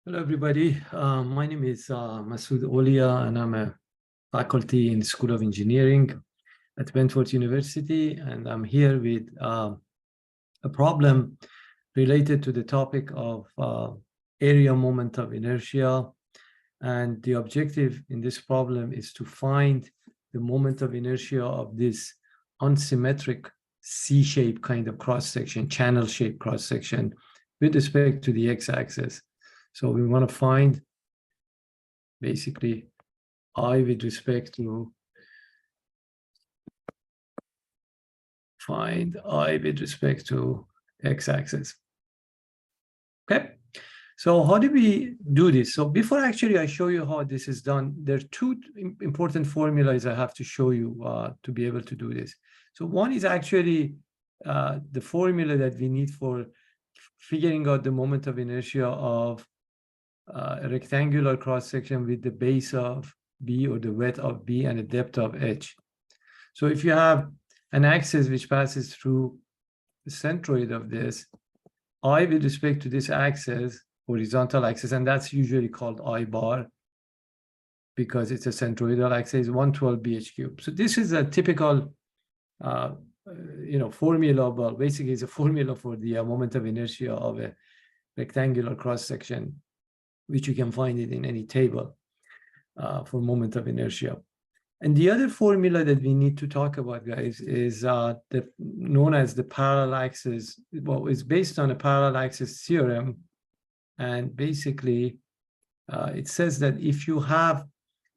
Hello, everybody. My name is Masood Olia, and I'm a faculty in the School of Engineering at Wentworth University. And I'm here with a problem related to the topic of area moment of inertia. And the objective in this problem is to find the moment of inertia of this unsymmetric C-shaped kind of cross-section, channel-shaped cross-section with respect to the x-axis. So we want to find basically I with respect to x-axis. Okay, so how do we do this? So before actually I show you how this is done, there are two important formulas I have to show you to be able to do this. So one is actually the formula that we need for figuring out the moment of inertia of a rectangular cross-section with the base of B or the width of B and a depth of H. So if you have an axis which passes through the centroid of this, I with respect to this axis, horizontal axis, and that's usually called I bar because it's a centroidal axis, 112 BH cubed. So this is a typical formula. Well, basically it's a formula for the moment of inertia of a rectangular cross-section, which you can find it in any table for moment of inertia. And the other formula that we need to talk about, guys, is known as the parallel axis. Well, it's based on a parallel axis theorem. And basically, it says that if you have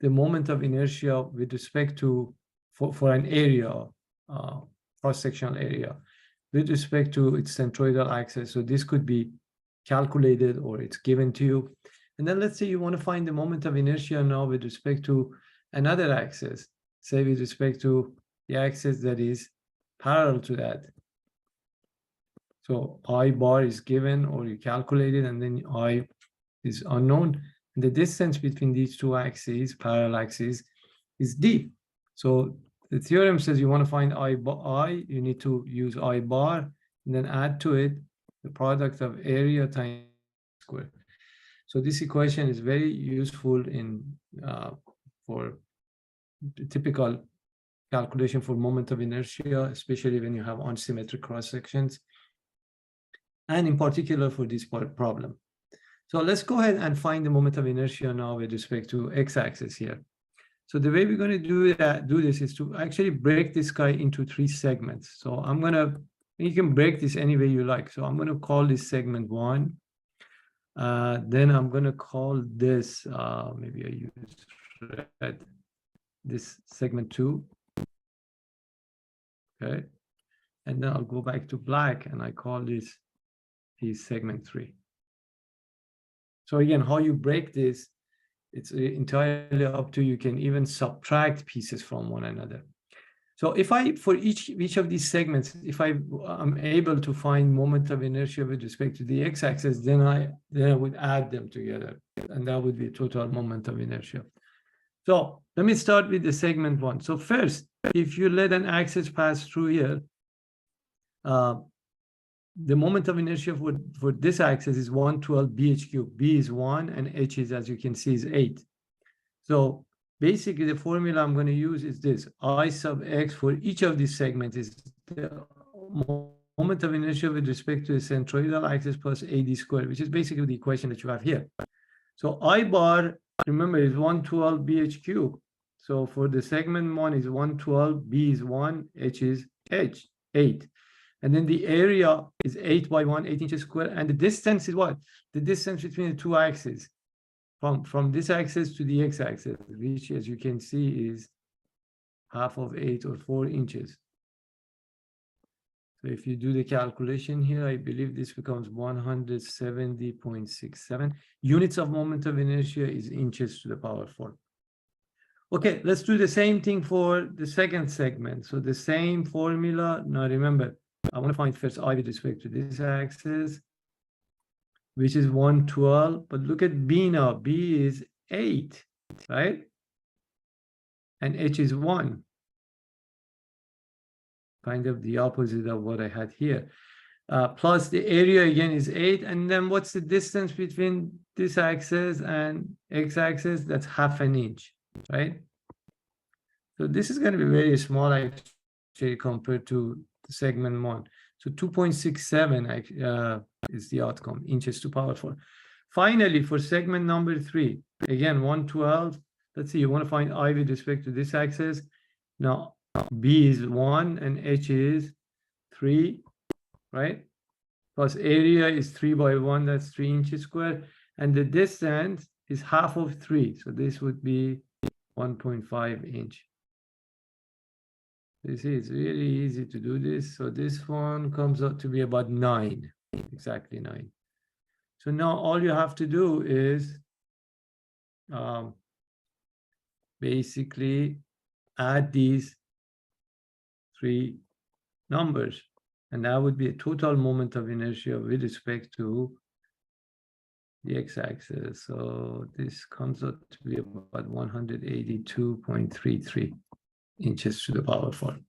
the moment of inertia with respect to, for an area, cross-sectional area, with respect to its centroidal axis, so this could be calculated or it's given to you. And then let's say you want to find the moment of inertia now with respect to another axis, say with respect to the axis that is parallel to that. So I bar is given or you calculate it, and then I is unknown. And the distance between these two axes, parallel axes, is d. So the theorem says you want to find I, you need to use I bar, and then add to it the product of area times square. So this equation is very useful in for the typical calculation for moment of inertia, especially when you have unsymmetric cross sections, and in particular for this problem. So let's go ahead and find the moment of inertia now with respect to x-axis here. So the way we're going to do this is to actually break this guy into 3 segments. So you can break this any way you like. So I'm going to call this segment 1. Then I'm going to call this, maybe I use red, this segment 2. Okay. And then I'll go back to black and I call this piece segment 3. So again, how you break this, it's entirely up to you. You can even subtract pieces from one another. So if for each of these segments, if I'm able to find moment of inertia with respect to the x-axis, then I would add them together, and that would be total moment of inertia. So let me start with the segment 1. So first, if you let an axis pass through here, the moment of inertia for this axis is 112 BH cubed. B is 1 and H is, as you can see, is 8. So basically the formula I'm going to use is this. I sub x for each of these segments is the moment of inertia with respect to the centroidal axis plus AD squared, which is basically the equation that you have here. So I bar, remember, is 112 BH cubed. So for the segment 1 is 112, B is 1, H is 8. And then the area is 8 by 1, 8 inches squared. And the distance is what? The distance between the two axes, from this axis to the x-axis, which, as you can see, is half of 8 or 4 inches. So if you do the calculation here, I believe this becomes 170.67. Units of moment of inertia is inches to the power 4. Okay, let's do the same thing for the second segment. So the same formula. Now remember, I want to find first I with respect to this axis, which is 112. But look at B now. B is 8, right? And H is 1. Kind of the opposite of what I had here. plus the area again is 8. And then what's the distance between this axis and x-axis? That's half an inch, right? So this is going to be very small actually compared to segment 1. So 2.67 is the outcome, inches to power 4. Finally, for segment number 3, again 112. Let's see, you want to find I with respect to this axis. Now B is 1 and H is 3, right? Plus area is 3 by 1, that's 3 inches squared. And the distance is half of 3. So this would be 1.5 inch. You see, it's really easy to do this. So this one comes out to be about 9, exactly 9. So now all you have to do is basically add these 3 numbers. And that would be a total moment of inertia with respect to the x-axis. So this comes out to be about 182.33 inches to the power 4.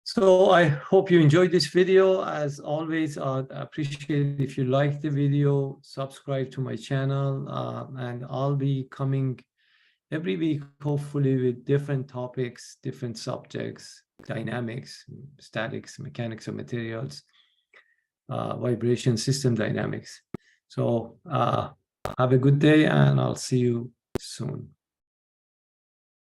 So I hope you enjoyed this video. As always, I'd appreciate if you like the video, subscribe to my channel, and I'll be coming every week, hopefully, with different topics, different subjects, dynamics, statics, mechanics of materials, vibration, system dynamics. So have a good day, and I'll see you soon.